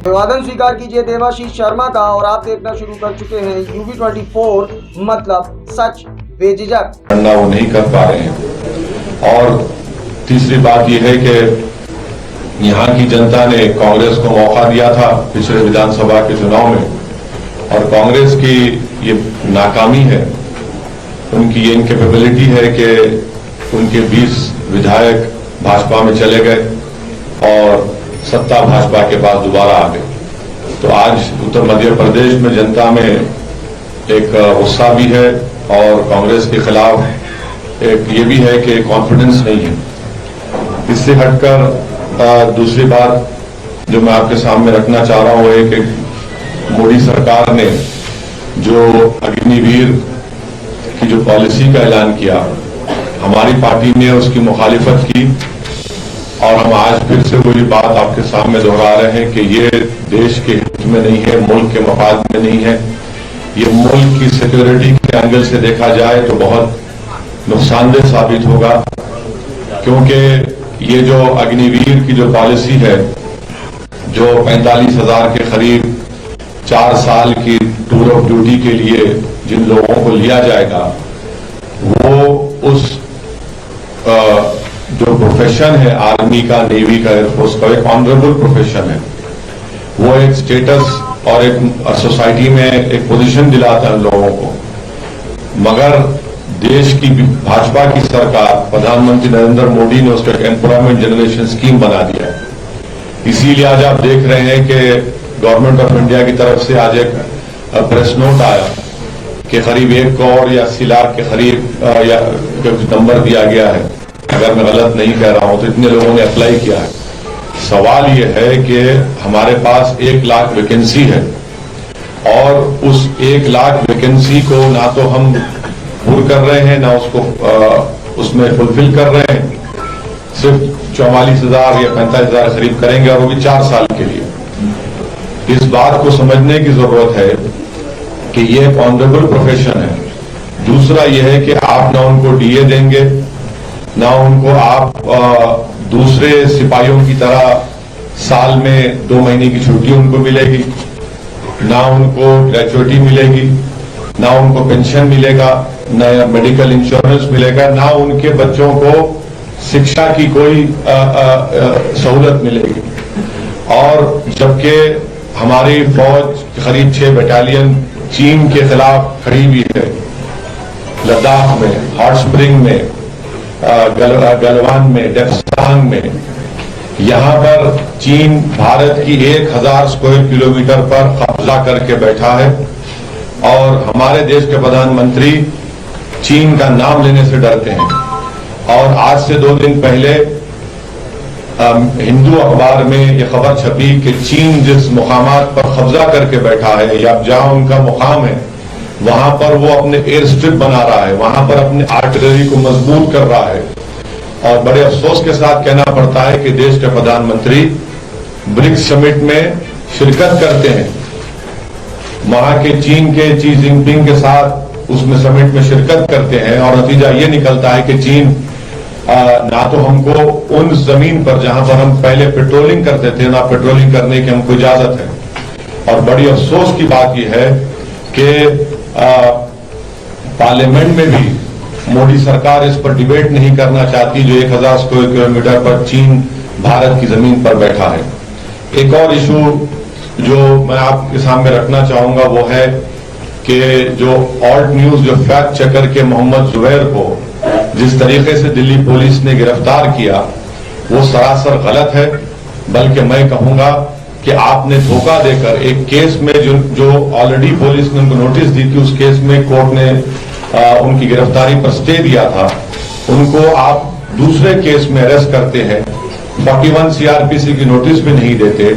अभिवादन स्वीकार कीजिए देवाशीष शर्मा का और आप देखना शुरू कर चुके हैं UB24 मतलब सच बेझिझक। वो नहीं कर पा रहे हैं। और तीसरी बात यह है कि यहाँ की जनता ने कांग्रेस को मौका दिया था पिछले विधानसभा के चुनाव में, और कांग्रेस की ये नाकामी है, उनकी ये इनकेपेबिलिटी है कि उनके 20 विधायक भाजपा में चले गए और सत्ता भाजपा के पास दोबारा आ गई। तो आज उत्तर मध्य प्रदेश में जनता में एक गुस्सा भी है और कांग्रेस के खिलाफ एक ये भी है कि कॉन्फिडेंस नहीं है। इससे हटकर दूसरी बात जो मैं आपके सामने रखना चाह रहा हूं वो है कि मोदी सरकार ने जो अग्निवीर की जो पॉलिसी का ऐलान किया, हमारी पार्टी ने उसकी मुखालिफत की और हम आज फिर से वही बात आपके सामने दोहरा रहे हैं कि ये देश के हित में नहीं है, मुल्क के मफाद में नहीं है। ये मुल्क की सिक्योरिटी के एंगल से देखा जाए तो बहुत नुकसानदेह साबित होगा, क्योंकि ये जो अग्निवीर की जो पॉलिसी है, जो 45,000 के करीब 4 साल की टूर ऑफ ड्यूटी के लिए जिन लोगों को लिया जाएगा, वो उस जो प्रोफेशन है आर्मी का, नेवी का, एयरफोर्स का, एक ऑनरेबल प्रोफेशन है। वो एक स्टेटस और एक सोसाइटी में एक पोजीशन दिलाता है लोगों को। मगर देश की भाजपा की सरकार, प्रधानमंत्री नरेंद्र मोदी ने उसका एम्प्लॉयमेंट जनरेशन स्कीम बना दिया है। इसीलिए आज आप देख रहे हैं कि गवर्नमेंट ऑफ इंडिया की तरफ से आज एक प्रेस नोट आया कि करीब 1 करोड़ या 80 लाख के करीब या नंबर दिया गया है, अगर मैं गलत नहीं कह रहा हूं तो इतने लोगों ने अप्लाई किया है। सवाल यह है कि हमारे पास 1 लाख वैकेंसी है और उस 1 लाख वैकेंसी को ना तो हम पूर्ण कर रहे हैं, ना उसको उसमें फुलफिल कर रहे हैं। सिर्फ 44,000 या 45,000 करीब करेंगे और वो भी 4 साल के लिए। इस बात को समझने की जरूरत है कि ये एक ऑनरेबल प्रोफेशन है। दूसरा यह है कि आप ना उनको डीए देंगे, ना उनको आप दूसरे सिपाहियों की तरह साल में 2 महीने की छुट्टी उनको मिलेगी, ना उनको ग्रेजुएटी मिलेगी, ना उनको पेंशन मिलेगा, ना मेडिकल इंश्योरेंस मिलेगा, ना उनके बच्चों को शिक्षा की कोई सहूलत मिलेगी। और जबकि हमारी फौज करीब 6 बटालियन चीन के खिलाफ खड़ी हुई है, लद्दाख में, हॉट स्प्रिंग में, गलवान में, डेप्सांग में। यहां पर चीन भारत की 1000 स्क्वायर किलोमीटर पर कब्जा करके बैठा है और हमारे देश के प्रधानमंत्री चीन का नाम लेने से डरते हैं। और आज से 2 दिन पहले हिंदू अखबार में यह खबर छपी कि चीन जिस मुकामात पर कब्जा करके बैठा है या जहां उनका मुकाम है, वहां पर वो अपने एयर स्ट्रिप बना रहा है, वहां पर अपने आर्टिलरी को मजबूत कर रहा है। और बड़े अफसोस के साथ कहना पड़ता है कि देश के प्रधानमंत्री ब्रिक्स समिट में शिरकत करते हैं, वहां के चीन के शी जिनपिंग के साथ उसमें समिट में शिरकत करते हैं, और नतीजा ये निकलता है कि चीन ना तो हमको उन जमीन पर जहां पर हम पहले पेट्रोलिंग करते थे, ना पेट्रोलिंग करने की हमको इजाजत है। और बड़ी अफसोस की बात यह है कि पार्लियामेंट में भी मोदी सरकार इस पर डिबेट नहीं करना चाहती, जो 1000 स्क्वायर किलोमीटर पर चीन भारत की जमीन पर बैठा है। एक और इशू जो मैं आपके सामने रखना चाहूंगा वो है कि जो ऑल्ट न्यूज, जो फैक्ट चेकर के मोहम्मद जुबैर को जिस तरीके से दिल्ली पुलिस ने गिरफ्तार किया, वो सरासर गलत है। बल्कि मैं कहूंगा कि आपने धोखा देकर एक केस में जो ऑलरेडी पुलिस ने उनको नोटिस दी थी, उस केस में कोर्ट ने उनकी गिरफ्तारी पर स्टे दिया था, उनको आप दूसरे केस में अरेस्ट करते हैं, 41 CRPC की नोटिस भी नहीं देते।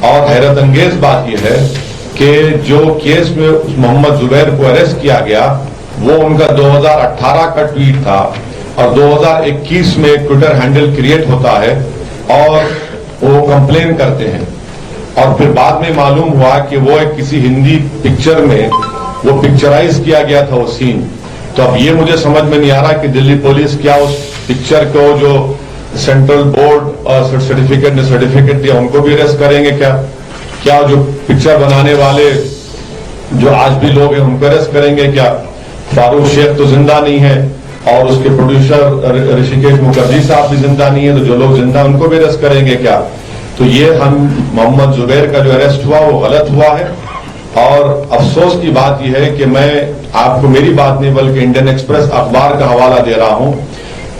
और हैरत अंगेज बात यह है कि जो केस में मोहम्मद जुबैर को अरेस्ट किया गया, वो उनका 2018 का ट्वीट था और 2021 में एक ट्विटर हैंडल क्रिएट होता है और वो कंप्लेन करते हैं। और फिर बाद में मालूम हुआ कि वो एक किसी हिंदी पिक्चर में वो पिक्चराइज किया गया था वो सीन। तो अब ये मुझे समझ में नहीं आ रहा कि दिल्ली पुलिस क्या उस पिक्चर को जो सेंट्रल बोर्ड सर्टिफिकेट ने सर्टिफिकेट दिया उनको भी अरेस्ट करेंगे क्या क्या जो पिक्चर बनाने वाले जो आज भी लोग हैं उनको अरेस्ट करेंगे क्या? फारूक शेख तो जिंदा नहीं है और उसके प्रोड्यूसर ऋषिकेश मुखर्जी साहब भी जिंदा नहीं है, तो जो लोग जिंदा उनको भी अरेस्ट करेंगे क्या? तो ये हम मोहम्मद जुबैर का जो अरेस्ट हुआ वो गलत हुआ है। और अफसोस की बात यह है कि मैं आपको मेरी बात नहीं बल्कि इंडियन एक्सप्रेस अखबार का हवाला दे रहा हूं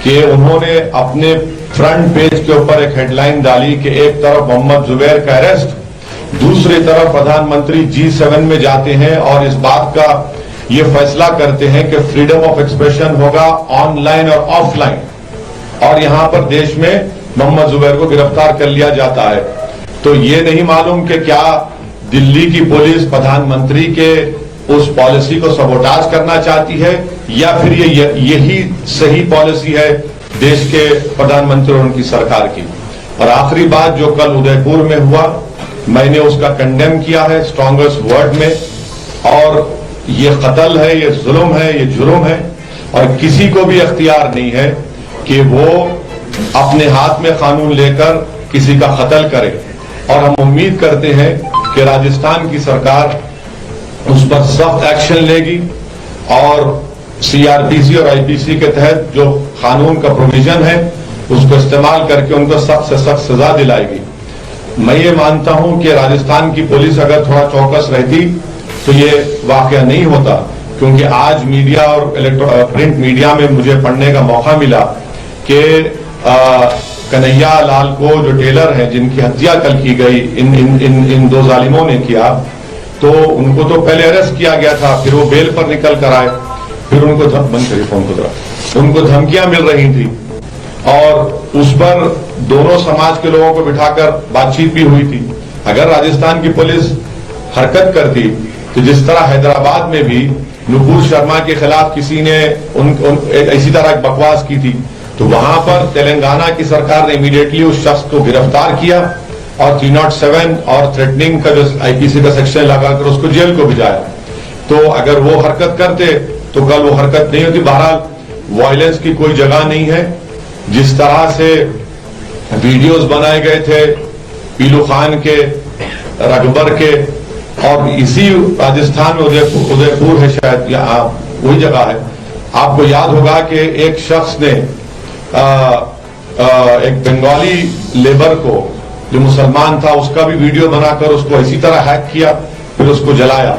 कि उन्होंने अपने फ्रंट पेज के ऊपर एक हेडलाइन डाली कि एक तरफ मोहम्मद जुबैर का अरेस्ट, दूसरी तरफ प्रधानमंत्री G7 में जाते हैं और इस बात का ये फैसला करते हैं कि फ्रीडम ऑफ एक्सप्रेशन होगा ऑनलाइन और ऑफलाइन, और यहां पर देश में मोहम्मद जुबैर को गिरफ्तार कर लिया जाता है। तो ये नहीं मालूम कि क्या दिल्ली की पुलिस प्रधानमंत्री के उस पॉलिसी को सबोटाज करना चाहती है या फिर यही सही पॉलिसी है देश के प्रधानमंत्री और उनकी सरकार की। और आखिरी बात जो कल उदयपुर में हुआ, मैंने उसका कंडेम किया है स्ट्रॉन्गेस्ट वर्ड में, और ये कत्ल है, ये जुल्म है, ये जुर्म है, और किसी को भी अख्तियार नहीं है कि वो अपने हाथ में कानून लेकर किसी का कत्ल करे। और हम उम्मीद करते हैं कि राजस्थान की सरकार उस पर सख्त एक्शन लेगी और CRPC और IPC के तहत जो कानून का प्रोविजन है उसको इस्तेमाल करके उनको सख्त से सख्त सजा दिलाएगी। मैं ये मानता हूं कि राजस्थान की पुलिस अगर थोड़ा चौकस रहती तो ये वाकया नहीं होता, क्योंकि आज मीडिया और प्रिंट मीडिया में मुझे पढ़ने का मौका मिला कि कन्हैया लाल को जो टेलर हैं जिनकी हत्या कल की गई इन दो जालिमों ने किया, तो उनको तो पहले अरेस्ट किया गया था, फिर वो बेल पर निकल कर आए, फिर उनको बंद करिए फोन को जरा, उनको धमकियां मिल रही थी और उस पर दोनों समाज के लोगों को बिठाकर बातचीत भी हुई थी। अगर राजस्थान की पुलिस हरकत करती तो जिस तरह हैदराबाद में भी नुपुर शर्मा के खिलाफ किसी ने इसी तरह बकवास की थी, तो वहां पर तेलंगाना की सरकार ने इमीडिएटली उस शख्स को गिरफ्तार किया और 307 और थ्रेटनिंग का जो IPC का सेक्शन लगाकर उसको जेल को भिजाया। तो अगर वो हरकत करते तो कल वो हरकत नहीं होती। बहरहाल वायलेंस की कोई जगह नहीं है। जिस तरह से वीडियोस बनाए गए थे पीलू खान के, रगबर के, और इसी राजस्थान में उदयपुर है शायद या वही जगह है, आपको याद होगा कि एक शख्स ने एक बंगाली लेबर को जो मुसलमान था उसका भी वीडियो बनाकर उसको इसी तरह हैक किया, फिर उसको जलाया।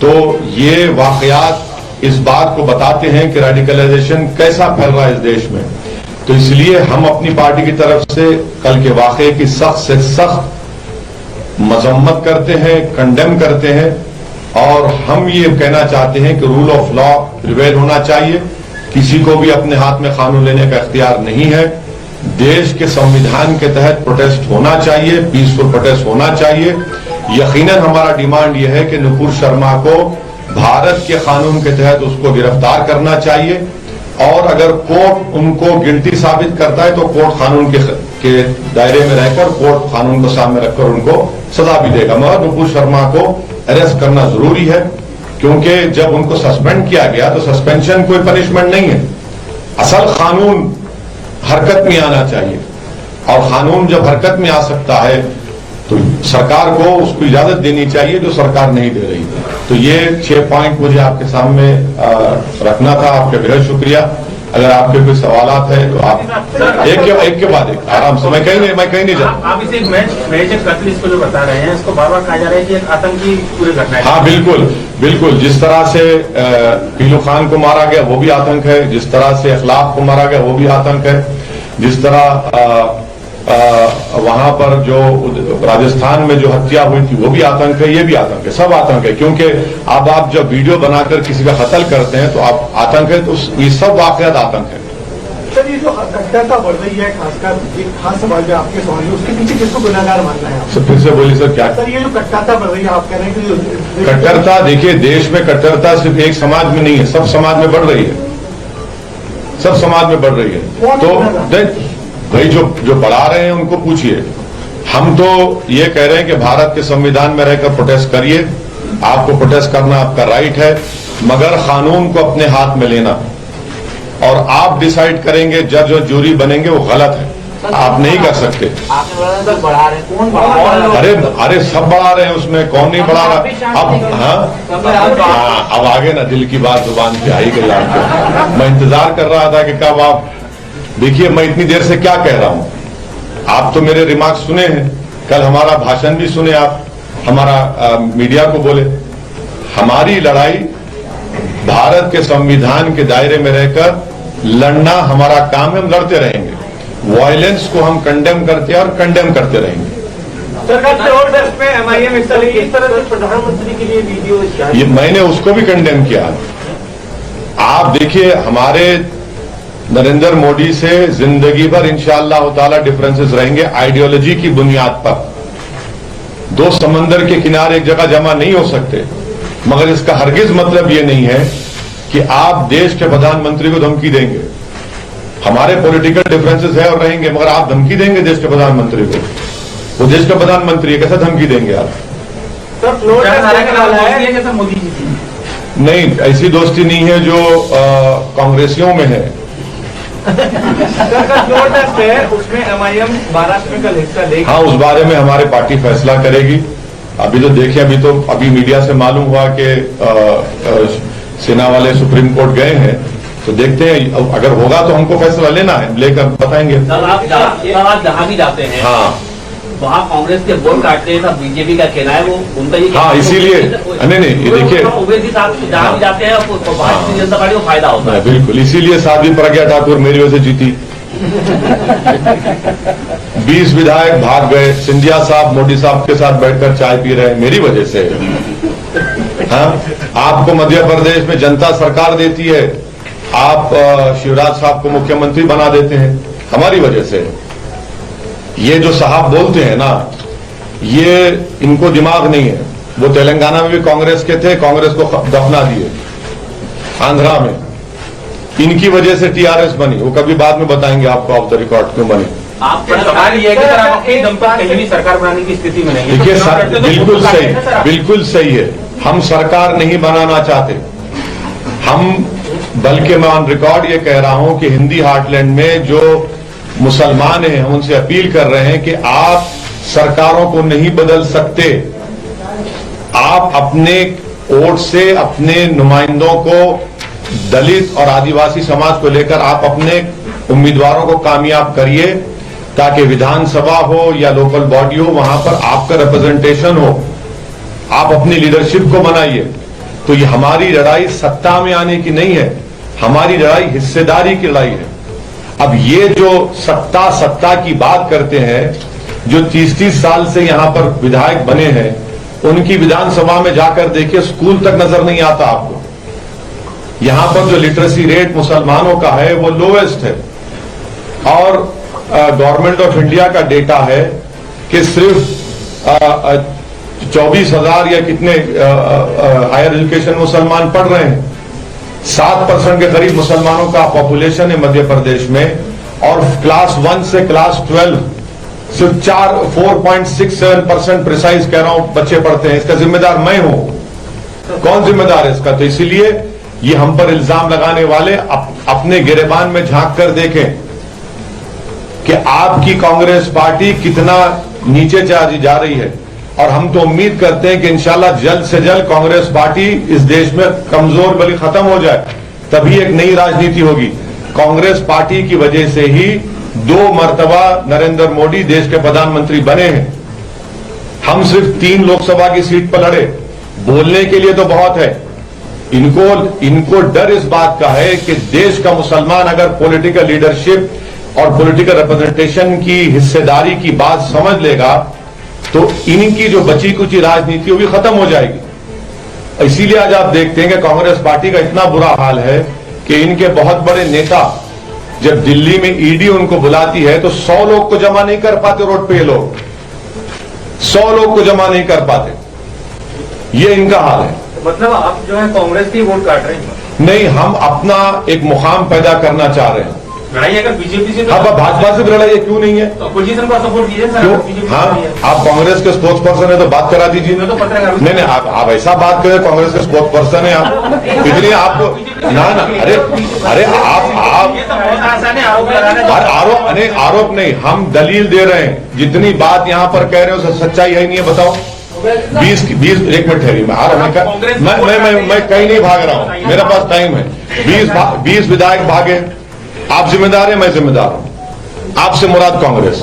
तो ये वाकयात इस बात को बताते हैं कि रेडिकलाइजेशन कैसा फैल रहा है इस देश में। तो इसलिए हम अपनी पार्टी की तरफ से कल के वाकये की सख्त से सख्त मजम्मत करते हैं, कंडेम करते हैं, और हम ये कहना चाहते हैं कि रूल ऑफ लॉ प्रिवेल होना चाहिए। किसी को भी अपने हाथ में कानून लेने का इख्तियार नहीं है। देश के संविधान के तहत प्रोटेस्ट होना चाहिए, पीसफुल प्रोटेस्ट होना चाहिए। यकीनन हमारा डिमांड यह है कि नुपुर शर्मा को भारत के कानून के तहत उसको गिरफ्तार करना चाहिए, और अगर कोर्ट उनको गिल्टी साबित करता है तो कोर्ट कानून के दायरे में रहकर कोर्ट कानून को सामने रखकर उनको सजा भी देगा। मगर नुपुर शर्मा को अरेस्ट करना जरूरी है, क्योंकि जब उनको सस्पेंड किया गया तो सस्पेंशन कोई पनिशमेंट नहीं है। असल कानून हरकत में आना चाहिए, और कानून जब हरकत में आ सकता है तो सरकार को उसको इजाजत देनी चाहिए, जो सरकार नहीं दे रही। तो ये 6 पॉइंट मुझे आपके सामने रखना था। आपका बेहद शुक्रिया। अगर आपके कोई सवालात है तो आप एक के बाद एक आराम से। मैं कहीं नहीं जा। आप इसे महज कत्ल इसको जो बता रहे हैं, इसको बार बार कहा जा रहा है कि एक आतंकी पूरी घटना है। हाँ बिल्कुल। जिस तरह से पीलू खान को मारा गया वो भी आतंक है, जिस तरह से अखलाक को मारा गया वो भी आतंक है, जिस तरह वहां पर जो राजस्थान में जो हत्या हुई थी वो भी आतंक है, ये भी आतंक है, सब आतंक है। क्योंकि अब आप जब वीडियो बनाकर किसी का कत्ल करते हैं तो आप आतंक है, तो ये सब वाकयात आतंक है। सर, ये जो कट्टरता बढ़ रही है, खासकर एक खास सवाल जो आपके सवाल है, उसके पीछे किसको गुनाहगार मानना है? सर फिर से बोलिए सर, क्या सर ये जो कट्टरता बढ़ रही है, आप कह रहे हैं कि कट्टरता? देखिए, देश में कट्टरता सिर्फ एक समाज में नहीं है, सब समाज में बढ़ रही है, सब समाज में बढ़ रही है। तो भाई जो बढ़ा रहे हैं उनको पूछिए। हम तो ये कह रहे हैं कि भारत के संविधान में रहकर प्रोटेस्ट करिए, आपको प्रोटेस्ट करना आपका राइट है, मगर कानून को अपने हाथ में लेना और आप डिसाइड करेंगे, जज और जूरी बनेंगे, वो गलत है। आप नहीं कर सकते। आपने बढ़ा रहे हैं, कौन बढ़ा रहा है? अरे सब बढ़ा रहे हैं, उसमें कौन नहीं बढ़ा रहा। अब हाँ, अब आगे ना दिल की बात जुबान पे आई गई आपको। मैं इंतजार कर रहा था कि कब आप, देखिए मैं इतनी देर से क्या कह रहा हूं, आप तो मेरे रिमार्क्स सुने हैं, कल हमारा भाषण भी सुने आप, हमारा मीडिया को बोले। हमारी लड़ाई भारत के संविधान के दायरे में रहकर लड़ना हमारा काम है, हम लड़ते रहेंगे। वायलेंस को हम कंडेम करते हैं और कंडेम करते रहेंगे। MIM इस तरह से प्रधानमंत्री के लिए वीडियो ये मैंने उसको भी कंडेम किया। आप देखिए हमारे नरेंद्र मोदी से जिंदगी भर इंशाअल्लाह ताला डिफरेंसेस रहेंगे आइडियोलॉजी की बुनियाद पर। दो समंदर के किनारे एक जगह जमा नहीं हो सकते, मगर इसका हरगिज मतलब ये नहीं है कि आप देश के प्रधानमंत्री को धमकी देंगे। हमारे पॉलिटिकल डिफरेंसेस है और रहेंगे, मगर आप धमकी देंगे देश के प्रधानमंत्री को? वो देश का प्रधानमंत्री है, कैसे धमकी देंगे आप? मोदी जी की नहीं, ऐसी दोस्ती नहीं है जो कांग्रेसियों में है। उसमें MIM महाराष्ट्र में कल हिस्सा लेगी। हाँ, उस बारे में हमारे पार्टी फैसला करेगी। अभी तो देखिए, अभी मीडिया से मालूम हुआ कि सेना वाले सुप्रीम कोर्ट गए हैं, तो देखते हैं अगर होगा तो हमको फैसला लेना है, लेकर बताएंगे। सर आप जहाँ भी जाते हैं, हाँ, वहाँ कांग्रेस के वोट काटते हैं, सब बीजेपी का कहना है वो उनका ये। हाँ, इसीलिए नहीं ये देखिए, ओवैसी साहब जहाँ भी जाते हैं भारतीय जनता पार्टी को फायदा होता है। बिल्कुल, इसीलिए साध्वी प्रज्ञा ठाकुर मेरी वजह से जीती। 20 विधायक भाग गए, सिंधिया साहब मोदी साहब के साथ बैठकर चाय पी रहे हैं, मेरी वजह से। हाँ, आपको मध्य प्रदेश में जनता सरकार देती है, आप शिवराज साहब को मुख्यमंत्री बना देते हैं, हमारी वजह से। ये जो साहब बोलते हैं ना, ये इनको दिमाग नहीं है। वो तेलंगाना में भी कांग्रेस के थे, कांग्रेस को दफना दिए। आंध्रा में इनकी वजह से TRS बनी, वो कभी बाद में बताएंगे आपको ऑफ द रिकॉर्ड क्यों बनी। सवाल ये है कि सर आप अपनी दम पर कहीं भी सरकार बनाने की स्थिति में नहीं है। देखिए बिल्कुल सही, बिल्कुल सही है, हम सरकार नहीं बनाना चाहते। हम बल्कि मैं ऑन रिकॉर्ड ये कह रहा हूं कि हिंदी हार्टलैंड में जो मुसलमान हैं, हम उनसे अपील कर रहे हैं कि आप सरकारों को नहीं बदल सकते। आप अपने वोट से अपने नुमाइंदों को, दलित और आदिवासी समाज को लेकर आप अपने उम्मीदवारों को कामयाब करिए, ताकि विधानसभा हो या लोकल बॉडी हो, वहां पर आपका रिप्रेजेंटेशन हो। आप अपनी लीडरशिप को बनाइए। तो ये हमारी लड़ाई सत्ता में आने की नहीं है, हमारी लड़ाई हिस्सेदारी की लड़ाई है। अब ये जो सत्ता की बात करते हैं, जो 30-30 साल से यहां पर विधायक बने हैं, उनकी विधानसभा में जाकर देखिए, स्कूल तक नजर नहीं आता आपको। यहां पर जो लिटरेसी रेट मुसलमानों का है वो लोएस्ट है, और गवर्नमेंट ऑफ इंडिया का डेटा है कि सिर्फ 24,000 या कितने हायर एजुकेशन मुसलमान पढ़ रहे हैं। 7% के करीब मुसलमानों का पॉपुलेशन है मध्य प्रदेश में, और क्लास 1 से क्लास 12 सिर्फ 4.67% प्रिसाइज कह रहा हूं बच्चे पढ़ते हैं। इसका जिम्मेदार मैं हूं। कौन जिम्मेदार है इसका? तो इसीलिए ये हम पर इल्जाम लगाने वाले अपने गिरेबान में झांक कर देखें कि आपकी कांग्रेस पार्टी कितना नीचे जा रही है। और हम तो उम्मीद करते हैं कि इंशाल्लाह जल्द से जल्द कांग्रेस पार्टी इस देश में कमजोर बल्कि खत्म हो जाए, तभी एक नई राजनीति होगी। कांग्रेस पार्टी की वजह से ही 2 मर्तबा नरेंद्र मोदी देश के प्रधानमंत्री बने हैं। हम सिर्फ 3 लोकसभा की सीट पर लड़े, बोलने के लिए तो बहुत है। इनको डर इस बात का है कि देश का मुसलमान अगर पॉलिटिकल लीडरशिप और पॉलिटिकल रिप्रेजेंटेशन की हिस्सेदारी की बात समझ लेगा, तो इनकी जो बची कुची राजनीति वो भी खत्म हो जाएगी। इसीलिए आज आप देखते हैं कि कांग्रेस पार्टी का इतना बुरा हाल है कि इनके बहुत बड़े नेता, जब दिल्ली में ईडी उनको बुलाती है तो 100 लोग को जमा नहीं कर पाते रोड पे। ये लोग 100 लोग को जमा नहीं कर पाते, ये इनका हाल है। मतलब आप जो है कांग्रेस की वोट काट रहे हैं? नहीं, हम अपना एक मुकाम पैदा करना चाह रहे हैं। लड़ाई अगर बीजेपी से, अब भाजपा से भी लड़ाई क्यों नहीं है? तो अपोजिशन को सपोर्ट कीजिए सर। क्यों? हाँ, आप कांग्रेस के स्पोर्ट्स पर्सन है तो बात करा दीजिए। तो पत्रकार नहीं, आप ऐसा बात करें, कांग्रेस के स्पोर्ट्स पर्सन है आप, इसलिए आपको ना ना, अरे अरे आप ये तो बहुत आसान है आरोप लगाना। आरोप नहीं, हम दलील दे रहे हैं। जितनी बात यहाँ पर कह रहे हो सब सच्चाई है नहीं है, बताओ। 20 एक मिनट ठहरी, मैं कहीं नहीं भाग रहा हूँ, मेरे पास टाइम है। 20 विधायक भागे, आप जिम्मेदार हैं, मैं जिम्मेदार हूँ। आपसे मुराद कांग्रेस।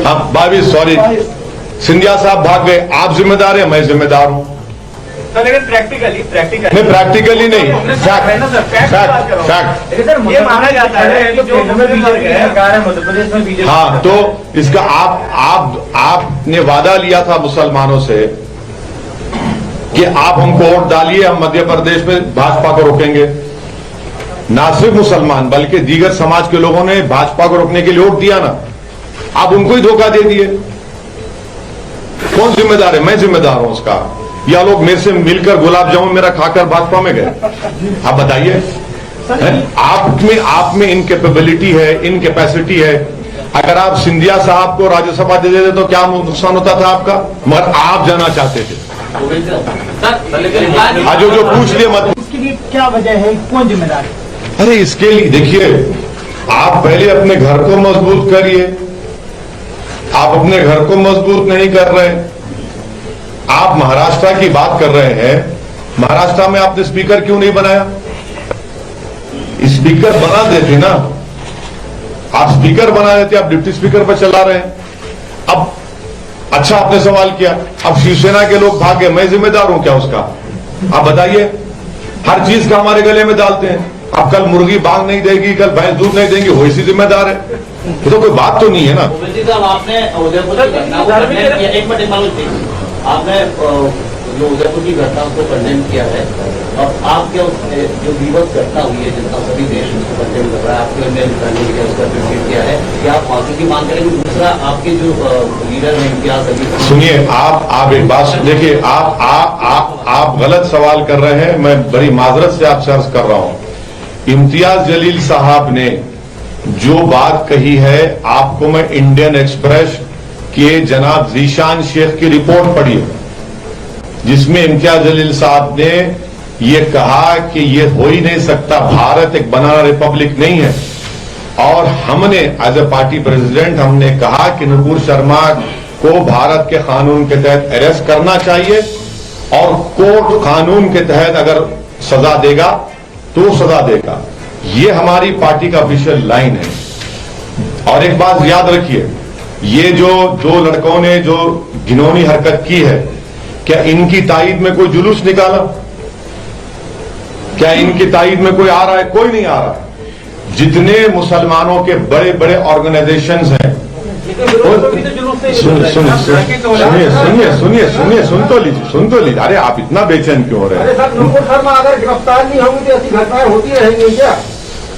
हाँ 22, सॉरी, सिंधिया साहब भाग गए, आप जिम्मेदार हैं, मैं जिम्मेदार हूँ। लेकिन प्रैक्टिकली नहीं, प्रैक्टिकली नहीं, फैक्ट। ये माना जाता है कि जो बीजेपी सरकार है मध्य प्रदेश में, बीजेपी। हाँ, तो इसका आपने वादा लिया था मुसलमानों से कि आप हमको वोट डालिए, हम मध्य प्रदेश में भाजपा को रोकेंगे। ना सिर्फ मुसलमान बल्कि दीगर समाज के लोगों ने भाजपा को रोकने के लिए वोट दिया ना, आप उनको ही धोखा दे दिए। कौन जिम्मेदार है? मैं जिम्मेदार हूं उसका। या लोग मेरे से मिलकर गुलाब जामुन मेरा खाकर भाजपा में गए? आप बताइए। आप में इनकेपेबिलिटी है, इनकेपेसिटी है। अगर आप सिंधिया साहब को राज्यसभा दे देते तो क्या नुकसान होता था आपका? मगर आप जाना चाहते थे। आज जो पूछ लिए मत। इसके लिए क्या वजह है, कौन जिम्मेदार है? अरे इसके लिए देखिए, आप पहले अपने घर को मजबूत करिए। आप अपने घर को मजबूत नहीं कर रहे। आप महाराष्ट्र की बात कर रहे हैं, महाराष्ट्र में आपने स्पीकर क्यों नहीं बनाया? स्पीकर बना देते ना, आप स्पीकर बना देते, आप डिप्टी स्पीकर पर चला रहे हैं। अब अच्छा आपने सवाल किया, अब शिवसेना के लोग भाग गए, मैं जिम्मेदार हूं क्या उसका? आप बताइए। हर चीज का हमारे गले में डालते हैं। अब कल मुर्गी बांग नहीं देगी, कल भैंस दूध नहीं देंगी, वो इसी जिम्मेदार है। ये तो कोई बात तो नहीं है ना। साहब आपने उदयपुर की घटना को कंडेम किया, एक मिनट आपने जो उदयपुर की घटना को कंडेम किया है, और आप क्या जो विवश घटना हुई है जितना सभी देश उसको कंडेम कर रहा है, आपके में करने के लिए उसका अप्रिशिएट किया है, या आप माफी की मांग करेंगे? दूसरा, आपके जो लीडर हैं इम्तियाज अली, सुनिए, आप एक बात देखिए, आप गलत सवाल कर रहे हैं। मैं बड़ी माजरत से आपसे अर्ज कर रहा हूं। इम्तियाज जलील साहब ने जो बात कही है, आपको मैं इंडियन एक्सप्रेस के जनाब जीशान शेख की रिपोर्ट पढ़ी, जिसमें इम्तियाज जलील साहब ने ये कहा कि ये हो ही नहीं सकता, भारत एक बनाना रिपब्लिक नहीं है। और हमने एज ए पार्टी प्रेसिडेंट हमने कहा कि नुपुर शर्मा को भारत के कानून के तहत अरेस्ट करना चाहिए, और कोर्ट कानून के तहत अगर सजा देगा तो सजा देगा। ये हमारी पार्टी का ऑफिशियल लाइन है। और एक बात याद रखिए, ये जो दो लड़कों ने जो घिनौनी हरकत की है, क्या इनकी ताईद में कोई जुलूस निकाला? क्या इनकी ताईद में कोई आ रहा है? कोई नहीं आ रहा है। जितने मुसलमानों के बड़े बड़े ऑर्गेनाइजेशंस हैं, सुनिए, सुन तो लीजिए। अरे आप इतना बेचैन क्यों हो रहे हैं? सर, नुपुर शर्मा अगर गिरफ्तार नहीं होंगी तो ऐसी घटनाएं होती रहेंगी क्या?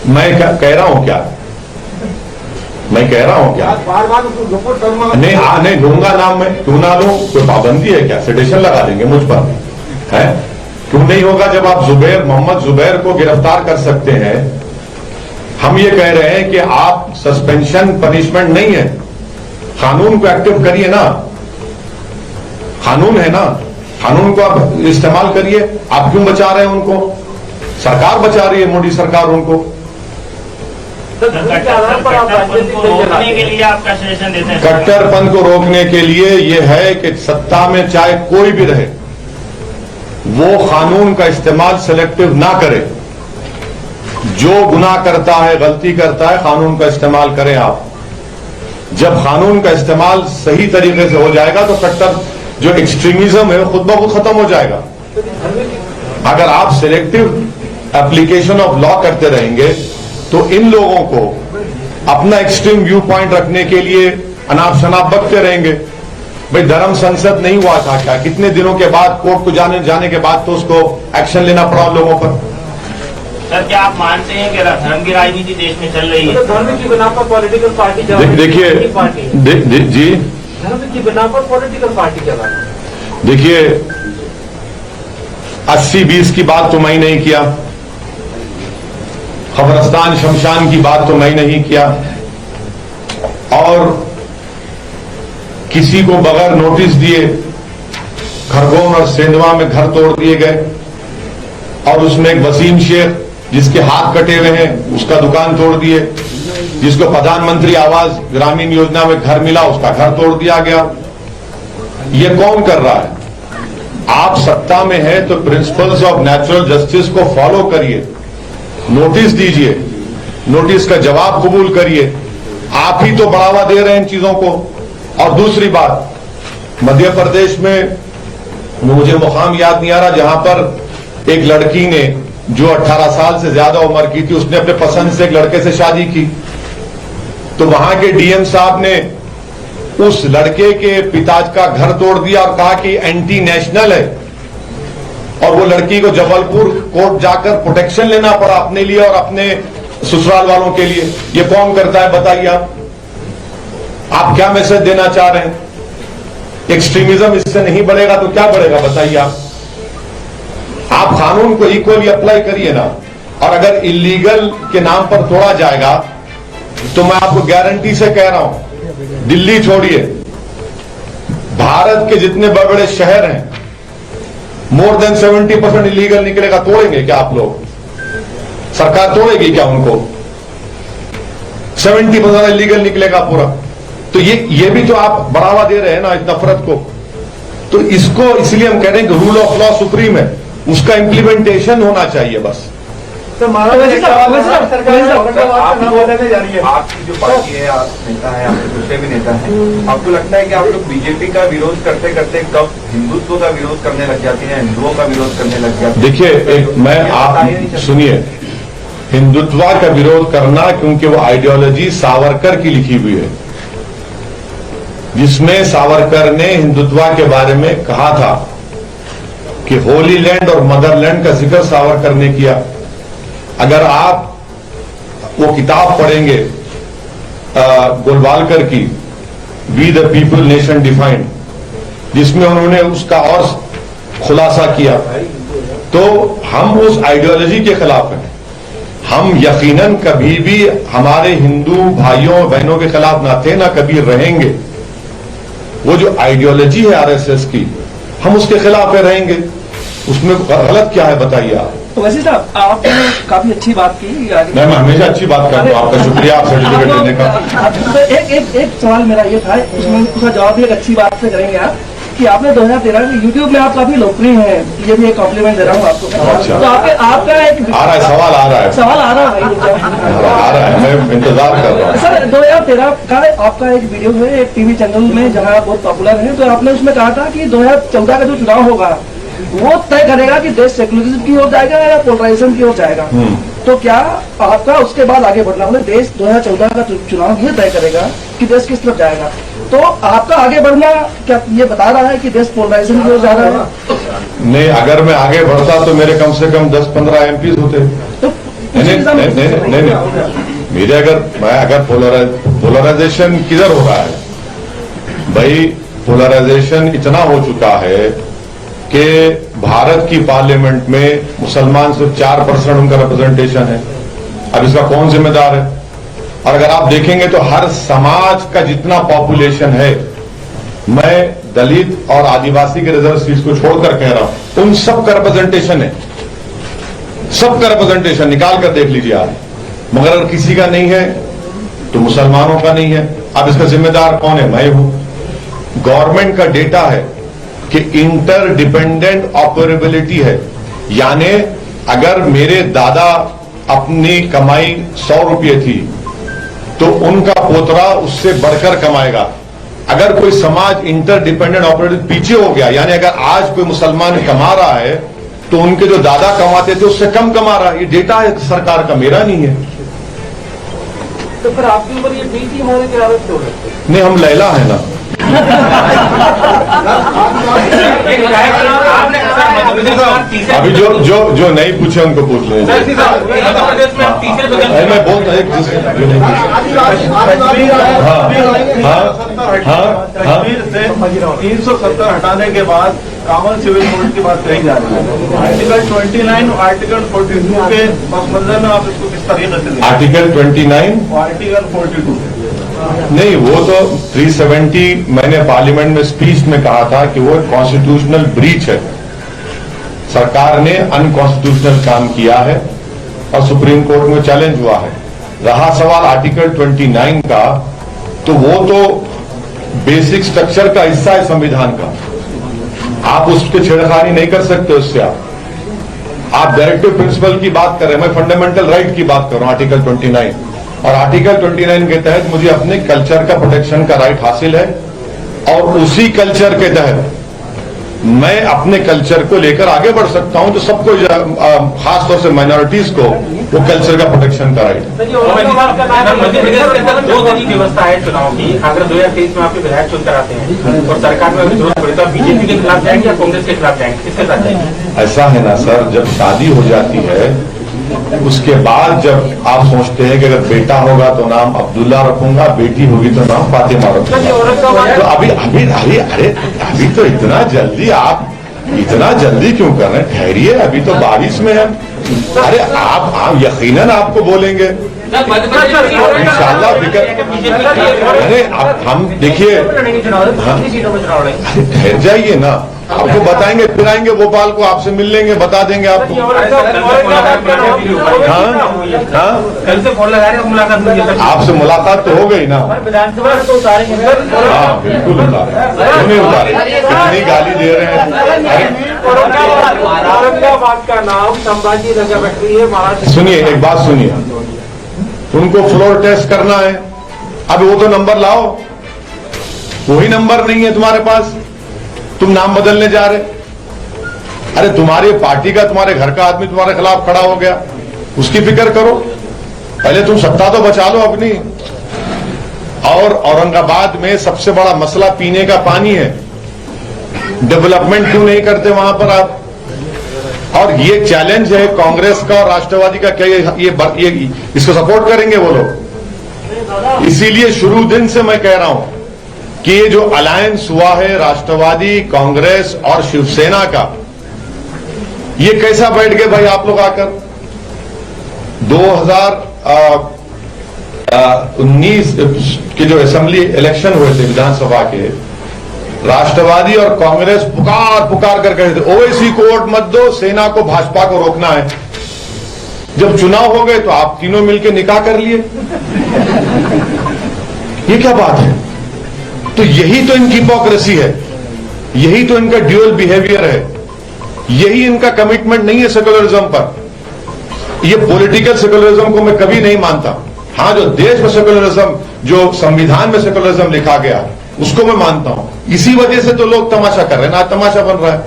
मैं कह रहा हूं क्या? मैं कह रहा हूं क्या? बार बार नुपुर शर्मा नहीं लूंगा नाम, मैं क्यों ना लूं? कोई पाबंदी है क्या? सिटेशन लगा देंगे मुझ पर, है? क्यों नहीं होगा? जब आप मोहम्मद जुबैर को गिरफ्तार कर सकते हैं। हम ये कह रहे हैं कि आप सस्पेंशन पनिशमेंट नहीं है, कानून को एक्टिव करिए ना। कानून है ना, कानून को आप इस्तेमाल करिए। आप क्यों बचा रहे हैं उनको? सरकार बचा रही है, मोदी सरकार उनको। रोकने के लिए आपका सजेशन देते हैं? कट्टरपंथ को रोकने के लिए यह है कि सत्ता में चाहे कोई भी रहे, वो कानून का इस्तेमाल सिलेक्टिव ना करे। जो गुनाह करता है, गलती करता है, कानून का इस्तेमाल करें आप। जब कानून का इस्तेमाल सही तरीके से हो जाएगा तो कट्टर जो एक्सट्रीमिज्म है वो खुद ब खुद खत्म हो जाएगा। अगर आप सिलेक्टिव एप्लीकेशन ऑफ लॉ करते रहेंगे तो इन लोगों को अपना एक्सट्रीम व्यू पॉइंट रखने के लिए अनाप शनाप बकते रहेंगे। भाई धर्म संसद नहीं हुआ था क्या? कितने दिनों के बाद कोर्ट को जाने के बाद तो उसको एक्शन लेना पड़ा लोगों पर। सर, क्या आप मानते हैं कि धर्म की राजनीति देश में चल रही है? धर्म की बिना पर पॉलिटिकल पार्टी देखिए जी, धर्म की बिना पर पॉलिटिकल पार्टी चला रही है। देखिए 80-20 की बात तो मैं नहीं किया, खबरस्तान शमशान की बात तो मैं नहीं किया, और किसी को बगैर नोटिस दिए खरगोन और सेंधवा में घर तोड़ दिए गए, और उसमें एक वसीम शेख जिसके हाथ कटे हुए हैं उसका दुकान तोड़ दिए, जिसको प्रधानमंत्री आवास ग्रामीण योजना में घर मिला उसका घर तोड़ दिया गया। ये कौन कर रहा है? आप सत्ता में है तो प्रिंसिपल्स ऑफ नेचुरल जस्टिस को फॉलो करिए, नोटिस दीजिए, नोटिस का जवाब कबूल करिए। आप ही तो बढ़ावा दे रहे हैं इन चीजों को। और दूसरी बात, मध्य प्रदेश में मुझे मुकाम याद नहीं आ रहा जहां पर एक लड़की ने जो 18 साल से ज्यादा उम्र की थी उसने अपने पसंद से एक लड़के से शादी की, तो वहां के डीएम साहब ने उस लड़के के पिता का घर तोड़ दिया और कहा कि एंटी नेशनल है, और वो लड़की को जबलपुर कोर्ट जाकर प्रोटेक्शन लेना पड़ा अपने लिए और अपने ससुराल वालों के लिए। ये कौन करता है बताइए आप क्या मैसेज देना चाह रहे हैं? एक्सट्रीमिज्म इससे नहीं बढ़ेगा तो क्या बढ़ेगा बताइए आप कानून को इक्वली अप्लाई करिए ना। और अगर इलीगल के नाम पर तोड़ा जाएगा तो मैं आपको गारंटी से कह रहा हूं, दिल्ली छोड़िए, भारत के जितने बड़े बड़े शहर हैं मोर देन 70% इलीगल निकलेगा। तोड़ेंगे क्या आप लोग? सरकार तोड़ेगी क्या उनको? 70% इलीगल निकलेगा पूरा। तो ये भी तो आप बढ़ावा दे रहे हैं ना इस नफरत को। तो इसको इसलिए हम कह रहे हैं कि रूल ऑफ लॉ सुप्रीम है, उसका इंप्लीमेंटेशन होना चाहिए बस। तो आपकी जो पार्टी है, आप नेता है, आपके दूसरे भी नेता हैं, आपको लगता है कि आप लोग बीजेपी का विरोध करते करते कब हिंदुत्व का विरोध करने लग जाते हैं, हिंदुओं का विरोध करने लग जाते हैं? देखिए आप सुनिए, हिंदुत्व का विरोध करना क्योंकि वो आइडियोलॉजी सावरकर की लिखी हुई है, जिसमें सावरकर ने हिंदुत्व के बारे में कहा था कि होली लैंड और मदरलैंड का जिक्र सावरकर ने किया। अगर आप वो किताब पढ़ेंगे गोलवालकर की, we the people nation defined, जिसमें उन्होंने उसका और खुलासा किया, तो हम उस आइडियोलॉजी के खिलाफ हैं। हम यकीनन कभी भी हमारे हिंदू भाइयों बहनों के खिलाफ ना थे, ना कभी रहेंगे। वो जो आइडियोलॉजी है आरएसएस की, हम उसके खिलाफ रहेंगे। उसमें गलत क्या है बताइए आप? तो वैसे साहब आपने काफी अच्छी बात की। मैं हमेशा अच्छी बात करता हूँ, आपका शुक्रिया आप सर्टिफिकेट देने का। तो एक सवाल मेरा ये था, उसमें उसका जवाब भी एक अच्छी बात से करेंगे आप, कि आपने 2013 में यूट्यूब में आप काफी लोकप्रिय हैं, ये भी एक कॉम्प्लीमेंट दे रहा हूँ आपको। अच्छा। तो आपका एक आ रहा है सवाल, आ रहा है आ रहा है, मैं इंतजार कर रहा हूँ। सर 2013 का आपका एक वीडियो है एक टीवी चैनल में जहाँ बहुत पॉपुलर है, तो आपने उसमें कहा था कि 2014 का जो चुनाव होगा वो तय करेगा कि देश सेक्युलरिज्म की ओर जाएगा या पोलराइजेशन की ओर जाएगा। तो क्या आपका उसके बाद आगे बढ़ना, मतलब देश 2014 का चुनाव ये तय करेगा कि देश किस तरफ जाएगा, तो आपका आगे बढ़ना क्या ये बता रहा है कि देश पोलराइजेशन की ओर जा रहा है? नहीं, अगर मैं आगे बढ़ता तो मेरे कम से कम 10-15 एमपी होते। तो नहीं, मेरे अगर पोलराइजेशन किधर हो रहा है भाई? पोलराइजेशन इतना हो चुका है कि भारत की पार्लियामेंट में मुसलमान सिर्फ 4% उनका रिप्रेजेंटेशन है। अब इसका कौन जिम्मेदार है? और अगर आप देखेंगे तो हर समाज का जितना पॉपुलेशन है, मैं दलित और आदिवासी के रिजर्व सीट्स को छोड़कर कह रहा हूं, उन सब का रिप्रेजेंटेशन है, सबका रिप्रेजेंटेशन निकाल कर देख लीजिए आप। मगर अगर किसी का नहीं है तो मुसलमानों का नहीं है। अब इसका जिम्मेदार कौन है? मैं हूं। गवर्नमेंट का डेटा है कि इंटर डिपेंडेंट ऑपरेबिलिटी है, यानी अगर मेरे दादा अपनी कमाई 100 रुपये थी तो उनका पोतरा उससे बढ़कर कमाएगा। अगर कोई समाज इंटर डिपेंडेंट ऑपरेबिलिटी पीछे हो गया, यानी अगर आज कोई मुसलमान कमा रहा है तो उनके जो दादा कमाते थे उससे कम कमा रहा है। ये डेटा है सरकार का, मेरा नहीं है। तो फिर आपके ऊपर ये टीटी होने के आरोप क्यों है? नहीं, हम लैला है ना। अभी जो नहीं पूछे उनको पूछ लें। मैं बोलता एक जो नहीं कश्मीर से 370 हटाने के बाद कॉमन सिविल कोड की बात कही जा रही है। आर्टिकल 29 और आर्टिकल 42 के मंजर में आप इसको किस तरीके से? आर्टिकल 29 आर्टिकल 42 नहीं, वो तो 370 मैंने पार्लियामेंट में स्पीच में कहा था कि वो कॉन्स्टिट्यूशनल ब्रीच है। सरकार ने अनकॉन्स्टिट्यूशनल काम किया है और सुप्रीम कोर्ट में चैलेंज हुआ है। रहा सवाल आर्टिकल 29 का, तो वो तो बेसिक स्ट्रक्चर का हिस्सा है संविधान का, आप उसके छेड़खानी नहीं कर सकते उससे। आप डायरेक्टिव प्रिंसिपल की बात कर रहे हैं, मैं फंडामेंटल राइट की बात कर रहा हूं, आर्टिकल 29। और आर्टिकल 29 के तहत मुझे अपने कल्चर का प्रोटेक्शन का राइट हासिल है, और उसी कल्चर के तहत मैं अपने कल्चर को लेकर आगे बढ़ सकता हूं। तो सबको, खासतौर से माइनॉरिटीज को, वो कल्चर का प्रोटेक्शन का राइट। मध्य प्रदेश के अंदर 2 दिन की व्यवस्था है चुनाव की। अगर 2023 में आपके विधायक चुनकर आते हैं और सरकार में अभी जरूरत पड़े तो बीजेपी के खिलाफ जाएंगे या कांग्रेस के खिलाफ जाएंगे, किसके साथ जाएंगे? ऐसा है ना सर, जब शादी हो जाती है उसके बाद जब आप सोचते हैं कि अगर बेटा होगा तो नाम अब्दुल्ला रखूंगा, बेटी होगी तो नाम फातिमा रखूंगा। तो अभी तो इतना जल्दी, आप इतना जल्दी क्यों कर रहे हैं? ठहरिए, अभी तो 22 में है। अरे आप यकीनन आपको बोलेंगे इंशाल्लाह। अरे अब हम देखिए, ठहर जाइए ना, आपको बताएंगे, फिर आएंगे भोपाल को, आपसे मिल लेंगे, बता देंगे आपको। हाँ, कल से फोन लगा रहे हैं, मुलाकात हुई है। आपसे मुलाकात तो हो गई ना? विधानसभा तो उतारेंगे। हाँ बिल्कुल उतारे, क्यों नहीं उतारे? कितनी गाली दे रहे हैं। औरंगाबाद का नाम संभाजी नगर बैठती है महाराष्ट्र। सुनिए, एक बात सुनिए, उनको फ्लोर टेस्ट करना है, अब वो तो नंबर लाओ, वही नंबर नहीं है तुम्हारे पास, तुम नाम बदलने जा रहे। अरे तुम्हारी पार्टी का, तुम्हारे घर का आदमी तुम्हारे खिलाफ खड़ा हो गया, उसकी फिक्र करो, पहले तुम सत्ता तो बचा लो अपनी। और औरंगाबाद में सबसे बड़ा मसला पीने का पानी है, डेवलपमेंट क्यों नहीं करते वहां पर आप? और ये चैलेंज है कांग्रेस का और राष्ट्रवादी का, क्या ये इसको सपोर्ट करेंगे वो लोग? इसीलिए शुरू दिन से मैं कह रहा हूं कि ये जो अलायंस हुआ है राष्ट्रवादी, कांग्रेस और शिवसेना का, ये कैसा बैठ गए भाई आप लोग आकर? 2019 के जो असेंबली इलेक्शन हुए थे विधानसभा के, राष्ट्रवादी और कांग्रेस पुकार कर कहे थे ओवैसी को वोट मत दो, सेना को, भाजपा को रोकना है। जब चुनाव हो गए तो आप तीनों मिलकर निकाह कर लिए। ये क्या बात है? तो यही तो इनकी हिपोक्रेसी है, यही तो इनका ड्यूअल बिहेवियर है, यही इनका कमिटमेंट नहीं है सेकुलरिज्म पर। ये पॉलिटिकल सेकुलरिज्म को मैं कभी नहीं मानता। हाँ, जो देश में सेकुलरिज्म, जो संविधान में सेकुलरिज्म लिखा गया, उसको मैं मानता हूं। इसी वजह से तो लोग तमाशा कर रहे हैं ना, आज तमाशा बन रहा है।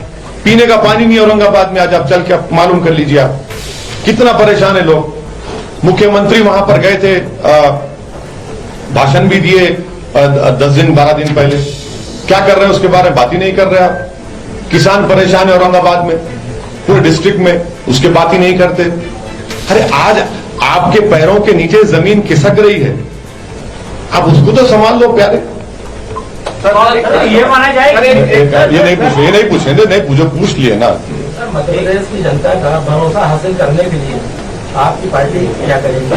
पीने का पानी नहीं औरंगाबाद में, आज आप चल के आप मालूम कर लीजिए, आप कितना परेशान है लोग। मुख्यमंत्री वहां पर गए थे, भाषण भी दिए 10 दिन 12 दिन पहले, क्या कर रहे हैं उसके बारे में बात ही नहीं कर रहे आप। किसान परेशान है औरंगाबाद में, पूरे डिस्ट्रिक्ट में, उसके बात ही नहीं करते। अरे आज आपके पैरों के नीचे जमीन खिसक रही है, आप उसको तो संभाल लो प्यारे। ये माना जाए ये नहीं पूछो, पूछ लिए ना। मध्य प्रदेश की जनता का भरोसा हासिल करने के लिए आपकी पार्टी क्या करेगी?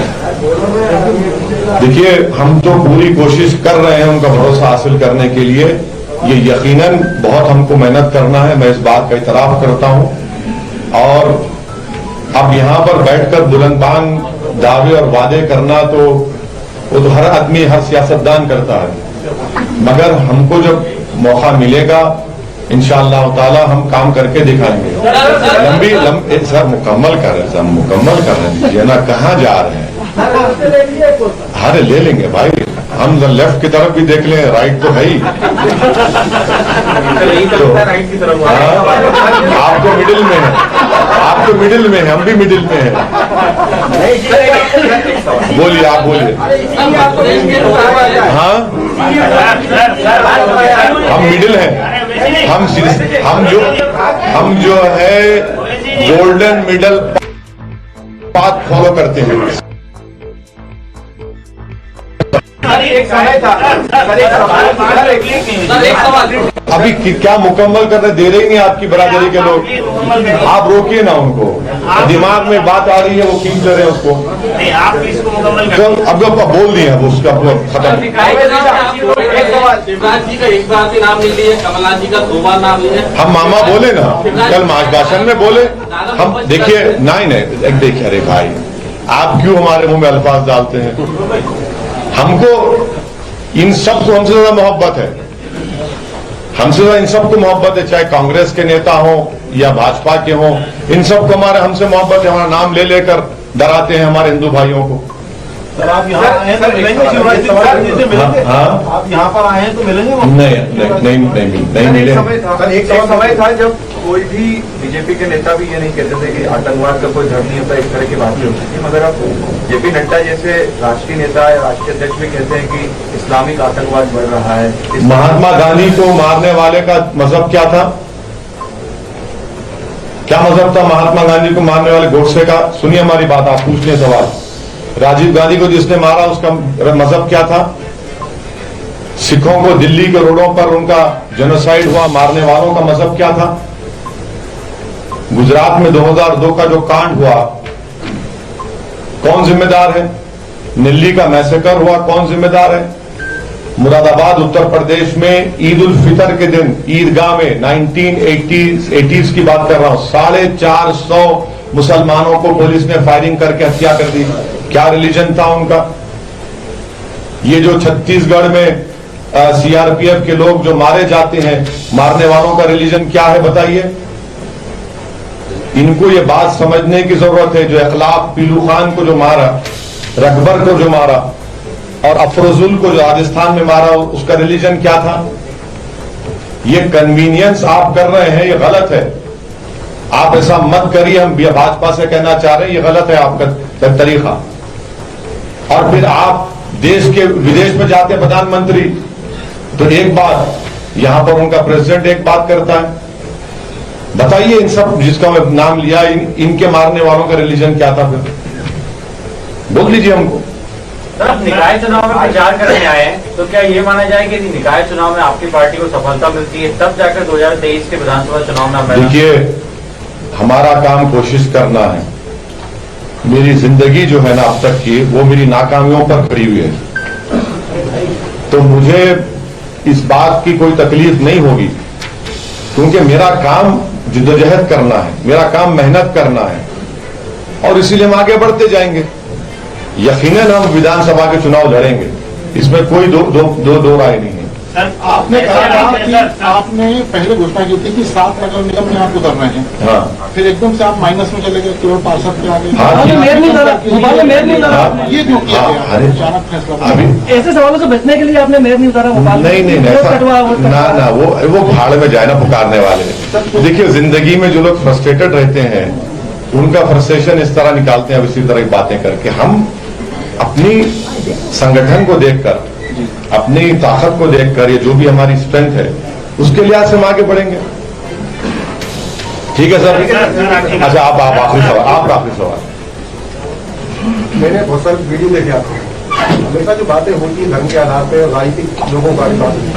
देखिए, हम तो पूरी कोशिश कर रहे हैं उनका भरोसा हासिल करने के लिए। ये यकीनन बहुत हमको मेहनत करना है, मैं इस बात का इतराफ करता हूं। और अब यहां पर बैठकर बुलंदबान दावे और वादे करना तो वो तो हर आदमी, हर सियासतदान करता है, मगर हमको जब मौका मिलेगा इंशाअल्लाह ताला हम काम करके दिखाएंगे। लंबी सर मुकम्मल कर रहे हैं, सर मुकम्मल कर रहे हैं ना, कहाँ जा रहे हैं? अरे ले लेंगे भाई, हम लेफ्ट की तरफ भी देख लें, राइट तो है ही। राइट की तरफ आप तो मिडिल में है, आप तो मिडिल में है, हम भी मिडिल में है। बोलिए, आप बोलिए। हाँ, हम मिडिल हैं, हम जो है गोल्डन मिडल पाथ फॉलो करते हैं। एक समय था अभी क्या मुकम्मल करने दे रहे ही नहीं आपकी बरादरी के लोग, आप रोकिए ना उनको। दिमाग में बात आ रही है, वो खींच ले रहे हैं उसको। तो अब बोल दिए, अब उसका खत्म। शिवराज जी का एक बार भी नाम नहीं लिया, कमलनाथ जी का 2 बार नाम लिया। हम मामा बोले ना, कल भाषण में बोले हम। देखिए नहीं, देखिए, अरे भाई आप क्यों हमारे मुंह में अल्फाज डालते हैं? हमको इन सबको हमसे ज्यादा मोहब्बत है, हमसे ज्यादा इन सबको मोहब्बत है, चाहे कांग्रेस के नेता हो या भाजपा के हो, इन सबको हमसे मोहब्बत है। हमारा नाम ले लेकर डराते हैं हमारे हिंदू भाइयों को। सर आप यहाँ आए हैं तो मिलेंगे शिवराज सिंह चौहान जी से मिलेंगे? हाँ? आप यहाँ पर आए हैं तो मिलेंगे? नहीं मिले। सर एक समय था जब कोई भी बीजेपी के नेता भी ये नहीं कहते थे कि आतंकवाद का कोई धर्म नहीं होता, इस तरह की बातें होती थी, मगर अब जेपी नड्डा जैसे राष्ट्रीय नेता या राष्ट्रीय अध्यक्ष भी कहते हैं कि इस्लामिक आतंकवाद बढ़ रहा है। महात्मा गांधी को मारने वाले का मजहब क्या था? क्या मजहब था महात्मा गांधी को मारने वाले गोडसे का? सुनिए हमारी बात, आप पूछने सवाल। राजीव गांधी को जिसने मारा उसका मजहब क्या था? सिखों को दिल्ली के रोडों पर उनका जेनोसाइड हुआ, मारने वालों का मजहब क्या था? गुजरात में 2002 का जो कांड हुआ, कौन जिम्मेदार है? दिल्ली का मैसेकर हुआ, कौन जिम्मेदार है? मुरादाबाद उत्तर प्रदेश में ईद उल फितर के दिन ईदगाह में 1980s की बात कर रहा हूं, 450 मुसलमानों को पुलिस ने फायरिंग करके हत्या कर दी। क्या रिलीजन था उनका? ये जो छत्तीसगढ़ में सीआरपीएफ के लोग जो मारे जाते हैं, मारने वालों का रिलीजन क्या है बताइए? इनको ये बात समझने की जरूरत है। जो अखलाक पीलू खान को जो मारा, रकबर को जो मारा और अफरोजुल को जो राजस्थान में मारा, उसका रिलीजन क्या था? ये कन्वीनियंस आप कर रहे हैं, ये गलत है। आप ऐसा मत करिए, हम भाजपा से कहना चाह रहे हैं ये गलत है आपका तरीका। और फिर आप देश के विदेश में जाते हैं प्रधानमंत्री, तो एक बात यहां पर उनका प्रेसिडेंट एक बात करता है। बताइए इन सब जिसका मैं नाम लिया, इनके मारने वालों का रिलीजन क्या था? फिर बोल दीजिए हमको। सर आप निकाय चुनाव में प्रचार करने आए हैं, तो क्या ये माना जाए कि निकाय चुनाव में आपकी पार्टी को सफलता मिलती है, तब जाकर 2023 के विधानसभा चुनाव में? देखिए, हमारा काम कोशिश करना है। मेरी जिंदगी जो है ना अब तक की, वो मेरी नाकामियों पर खड़ी हुई है, तो मुझे इस बात की कोई तकलीफ नहीं होगी, क्योंकि मेरा काम जिद्दोजहद करना है, मेरा काम मेहनत करना है, और इसीलिए हम आगे बढ़ते जाएंगे। यकीनन हम विधानसभा के चुनाव लड़ेंगे, इसमें कोई दो राय नहीं है। आपने कहा था कि आपने पहले घोषणा की थी कि 7 नगर निगम में आप उतर रहे हैं, हाँ, फिर एकदम से आप माइनस में चले गए, केवल 65 पे आ गए। हाँ, मेयर नहीं लड़ा, भोपाल में मेयर नहीं लड़ा। ये क्यों किया गया? अरे अचानक फैसला। अभी ऐसे सवालों से बचने के लिए आपने मेयर नहीं उतारा भोपाल? नहीं ना, वो भाड़ में जाए ना पुकारने वाले। देखिए, जिंदगी में जो लोग फ्रस्ट्रेटेड रहते हैं, उनका फ्रस्ट्रेशन इस तरह निकालते हैं, इसी तरह की बातें करके। हम अपनी संगठन को देखकर, अपनी ताकत को देखकर, ये जो भी हमारी स्ट्रेंथ है, उसके लिहाज से हम आगे बढ़ेंगे। ठीक है सर? अच्छा, आप आखिरी सवाल। मैंने बहुत सारे वीडियो देखे आपके, हमेशा जो बातें होती है धर्म के आधार पर राजनीतिक लोगों का बात होती है।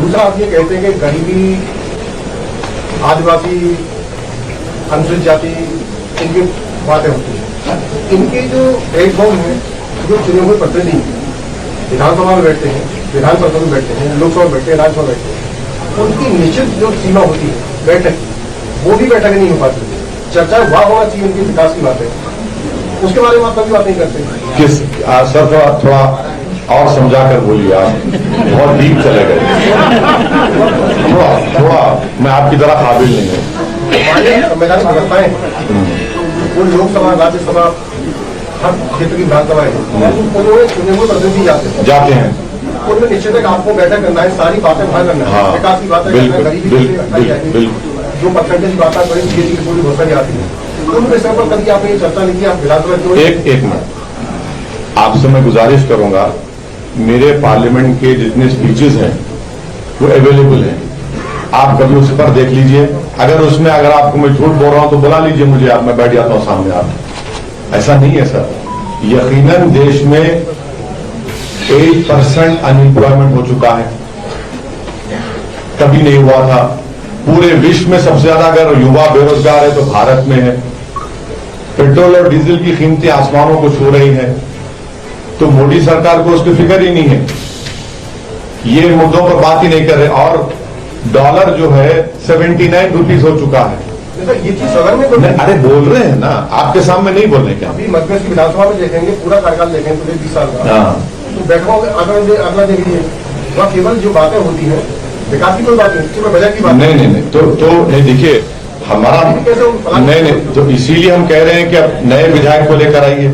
दूसरा, आप ये कहते हैं कि गरीबी, आदिवासी, अनुसूचित जाति, इनकी बातें होती है। इनके जो बैकबोन है, जो चुने हुए प्रतिनिधि विधानसभा में बैठते हैं, विधान परिषद में बैठते हैं, लोकसभा में बैठते हैं, राज्यसभा में बैठते हैं, उनकी निश्चित जो सीमा होती है बैठक की, वो भी बैठक नहीं हो पाती। चर्चा वहां होना चाहिए उनकी विकास की बातें, उसके बारे में आप कभी बात नहीं करते। किस सर थोड़ा और समझा कर बोलिए, आप बहुत डीप चले गए। थोड़ा मैं आपकी तरह काबिल नहीं हूँ। संवैधानिक व्यवस्थाएं, वो लोकसभा, राज्यसभा, हर क्षेत्र की विधानसभा है, उन्होंने चुने हुए प्रतिनिधि जाते हैं। उनमें निश्चित है आपको बैठक करना है, सारी बातें वहां करना है, हाँ, विकास की बातें करना है, गरीबी बिल्कुल। जो परसेंटेज की बात करें, बीजेपी की पूरी घोषणा आती है, उन विषयों पर कभी आपने ये चर्चा नहीं की? आप विधानसभा एक मिनट आपसे मैं गुजारिश करूंगा, मेरे पार्लियामेंट के जितने स्पीचेस हैं वो अवेलेबल हैं, आप कभी उस पर देख लीजिए। अगर आपको मैं झूठ बोल रहा हूं तो बुला लीजिए मुझे, आप मैं बैठ जाता हूं सामने। आप ऐसा नहीं है सर, यकीनन देश में 8% अनएम्प्लॉयमेंट हो चुका है, कभी नहीं हुआ था। पूरे विश्व में सबसे ज्यादा अगर युवा बेरोजगार है तो भारत में है। पेट्रोल और डीजल की कीमतें आसमानों को छू रही हैं, तो मोदी सरकार को उसकी फिक्र ही नहीं है, ये मुद्दों पर बात ही नहीं कर रहे। और डॉलर जो है 79 रुपीज हो चुका है, सर ये चीज सदन में तो नहीं, अरे बोल रहे हैं ना, आपके सामने नहीं बोल रहे क्या? अभी मध्यप्रदेश की विधानसभा में देखेंगे, पूरा कार्यकाल देखेंगे पूरे 20 साल का, हाँ, तो बैठकों में अगला देख लीजिए, वहाँ केवल जो बातें होती हैं विकास की कोई बात नहीं, सिर्फ बजट की बात नहीं तो ये देखिए हमारा नहीं, तो इसीलिए हम कह रहे हैं कि अब नए विधायक को लेकर आइए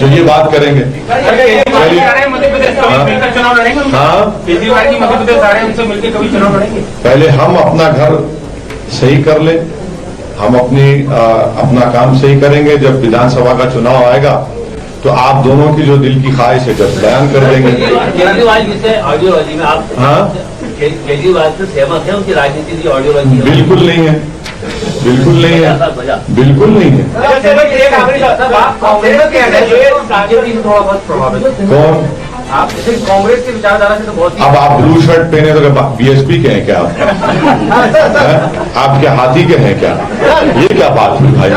जो ये बात करेंगे। मध्य प्रदेश कभी मिलकर चुनाव लड़ेंगे? हाँ, केजरीवाल की मध्य प्रदेश आ रहे हैं, उनसे मिलकर कभी चुनाव लड़ेंगे? पहले हम अपना घर सही कर लें, हम अपना काम सही करेंगे। जब विधानसभा का चुनाव आएगा तो आप दोनों की जो दिल की ख्वाहिश है जब बयान कर देंगे। केजरीवाल जी से ऑडियोलॉजी में आप केजरीवाल से सहमत है? उनकी राजनीति की ऑडियोलॉजी बिल्कुल नहीं है, बिल्कुल नहीं है, बिल्कुल नहीं है। थोड़ा बहुत प्रभावित कौन? आप जैसे कांग्रेस की विचारधारा से तो बहुत अब आप ब्लू शर्ट पहने तो बीएसपी के हैं क्या आप? आप क्या हाथी के हैं क्या? ये क्या बात हुई भाई?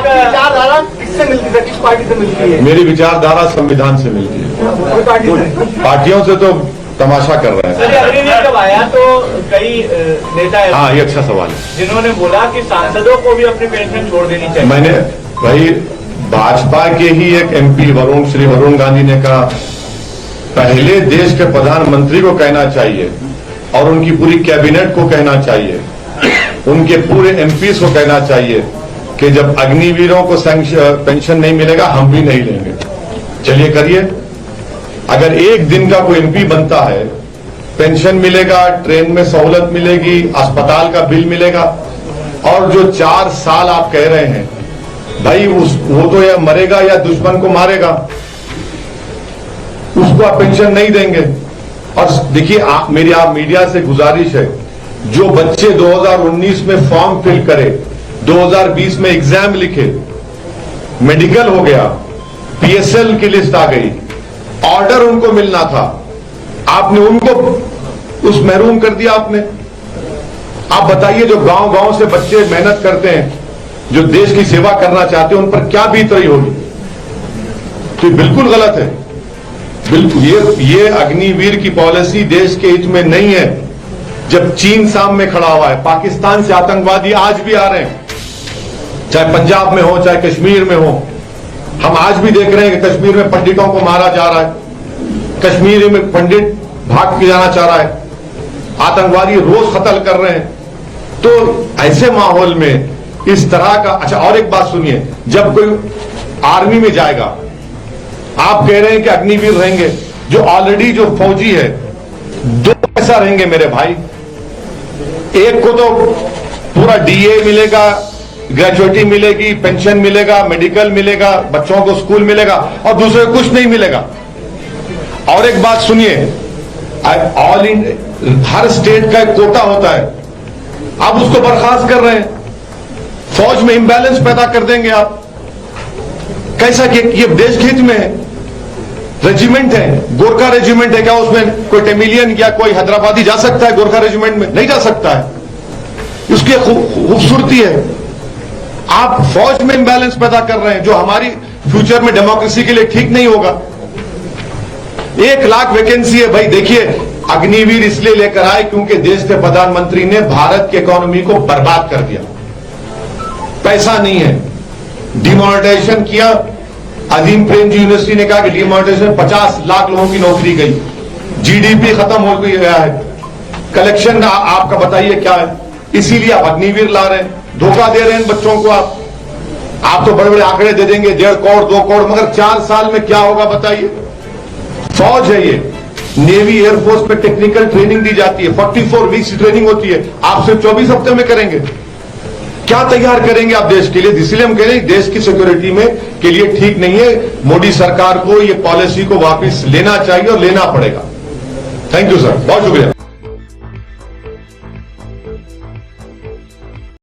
विचारधारा किससे मिलती है, किस पार्टी से मिलती है? मेरी विचारधारा संविधान से मिलती है, पार्टियों से तो तमाशा कर रहे हैं। अग्निवीर जब आया तो कई नेता हाँ, ये अच्छा सवाल है। जिन्होंने बोला कि सांसदों को भी अपनी पेंशन छोड़ देनी चाहिए। मैंने भाई भाजपा के ही एक एमपी श्री वरुण गांधी ने कहा पहले देश के प्रधानमंत्री को कहना चाहिए और उनकी पूरी कैबिनेट को कहना चाहिए, उनके पूरे एमपीज को कहना चाहिए कि जब अग्निवीरों को पेंशन नहीं मिलेगा हम भी नहीं लेंगे। चलिए करिए, अगर एक दिन का कोई एमपी बनता है, पेंशन मिलेगा, ट्रेन में सहूलत मिलेगी, अस्पताल का बिल मिलेगा, और जो 4 साल आप कह रहे हैं भाई वो तो या मरेगा या दुश्मन को मारेगा, उसको आप पेंशन नहीं देंगे। और देखिए मेरी आप मीडिया से गुजारिश है, जो बच्चे 2019 में फॉर्म फिल करे, 2020 में एग्जाम लिखे, मेडिकल हो गया, पीएसएल की लिस्ट आ गई, ऑर्डर उनको मिलना था, आपने उनको उस महरूम कर दिया आपने। आप बताइए जो गांव गांव से बच्चे मेहनत करते हैं, जो देश की सेवा करना चाहते हैं, उन पर क्या बीत रही होगी? तो बिल्कुल गलत है, बिल्कुल ये अग्निवीर की पॉलिसी देश के हित में नहीं है। जब चीन सामने खड़ा हुआ है, पाकिस्तान से आतंकवादी आज भी आ रहे हैं, चाहे पंजाब में हो चाहे कश्मीर में हो। हम आज भी देख रहे हैं कि कश्मीर में पंडितों को मारा जा रहा है, कश्मीर में पंडित भाग के जाना चाह रहा है, आतंकवादी रोज कत्ल कर रहे हैं। तो ऐसे माहौल में इस तरह का अच्छा, और एक बात सुनिए, जब कोई आर्मी में जाएगा, आप कह रहे हैं कि अग्निवीर रहेंगे, जो ऑलरेडी जो फौजी है 2 ऐसा रहेंगे मेरे भाई। एक को तो पूरा डीए मिलेगा, ग्रेजुएटी मिलेगी, पेंशन मिलेगा, मेडिकल मिलेगा, बच्चों को स्कूल मिलेगा, और दूसरे को कुछ नहीं मिलेगा। और एक बात सुनिए, ऑल हर स्टेट का एक कोटा होता है, आप उसको बर्खास्त कर रहे हैं, फौज में इंबैलेंस पैदा कर देंगे आप। कैसा कि ये देश के हित में है, रेजिमेंट है, गोरखा रेजिमेंट है, क्या उसमें कोई टेमिलियन या कोई हैदराबादी जा सकता है गोरखा रेजिमेंट में? नहीं जा सकता है। उसकी खूबसूरती है, आप फौज में इंबैलेंस पैदा कर रहे हैं, जो हमारी फ्यूचर में डेमोक्रेसी के लिए ठीक नहीं होगा। 1 लाख वैकेंसी है भाई। देखिए, अग्निवीर इसलिए लेकर आए क्योंकि देश के प्रधानमंत्री ने भारत की इकोनॉमी को बर्बाद कर दिया, पैसा नहीं है, डिमोनेटाइजेशन किया। अजीम प्रेम जी यूनिवर्सिटी ने कहा कि डिमोनेटाइजेशन 50 लाख लोगों की नौकरी गई, जीडीपी खत्म हो गया है, कलेक्शन आपका बताइए क्या है? इसीलिए आप अग्निवीर ला रहे हैं, धोखा दे रहे हैं बच्चों को। आप तो बड़े बड़े आंकड़े दे देंगे, 1.5 करोड़ 2 करोड़, मगर 4 साल में क्या होगा बताइए? फौज है ये, नेवी एयरफोर्स में टेक्निकल ट्रेनिंग दी जाती है, 44 वीक्स ट्रेनिंग होती है, आप सिर्फ 24 हफ्ते में करेंगे। क्या तैयार करेंगे आप देश के लिए? इसलिए हम कह रहे हैं देश की सिक्योरिटी में के लिए ठीक नहीं है। मोदी सरकार को ये पॉलिसी को वापस लेना चाहिए और लेना पड़ेगा। थैंक यू सर, बहुत शुक्रिया।